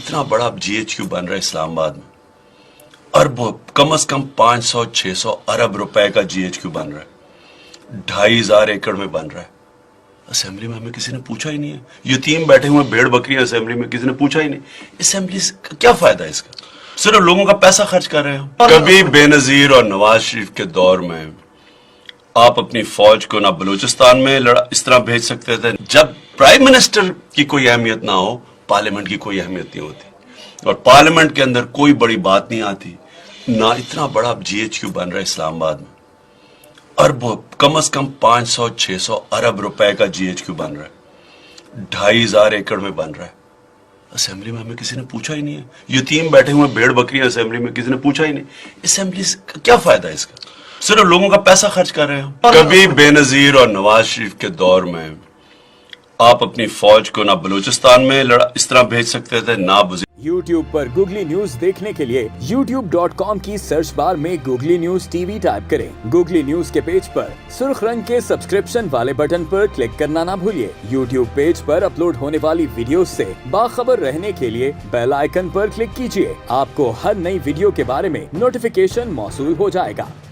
इतना बड़ा GHQ बन रहा है इस्लामाबाद में, अरबों, कम से कम 500-600 अरब रुपए का GHQ बन रहा है, 2500 एकड़ में बन रहा है। असेंबली में हमें किसी ने पूछा ही नहीं है। यतीम बैठे हुए भेड़ बकरियां असेंबली में, किसी ने पूछा ही नहीं। असेंबली का क्या फायदा है इसका? सिर्फ लोगों का पैसा खर्च कर रहे हैं। कभी बेनजीर और नवाज शरीफ के दौर में आप अपनी फौज को ना बलूचिस्तान में इस तरह भेज सकते थे। जब प्राइम मिनिस्टर की कोई अहमियत ना हो, पार्लियामेंट की कोई अहमियत नहीं होती, और पार्लियामेंट के अंदर कोई बड़ी बात नहीं आती। ना इतना बड़ा GHQ बन रहा है इस्लामाबाद में, अरबों, कम से कम 500-600 अरब रुपए का GHQ बन रहा है, 2500 एकड़ में बन रहा है। असेंबली में हमें किसी ने पूछा ही नहीं है। यतीम बैठे हुए भेड़ बकरियां असेंबली में, किसी ने पूछा ही नहीं। असेंबली का क्या फायदा है इसका? सिर्फ लोगों का पैसा खर्च कर रहे हैं। कभी बेनजीर और नवाज शरीफ के दौर में आप अपनी फौज को ना बलूचिस्तान में इस तरह भेज सकते थे, ना YouTube पर गूगली न्यूज देखने के लिए youtube.com की सर्च बार में गूगली न्यूज TV टाइप करें। गूगली न्यूज के पेज पर सुर्ख रंग के सब्सक्रिप्शन वाले बटन पर क्लिक करना ना भूलिए। YouTube पेज पर अपलोड होने वाली वीडियोस से बाखबर रहने के लिए बेल आइकन पर क्लिक कीजिए। आपको हर नई वीडियो के बारे में नोटिफिकेशन मौसूल हो जाएगा।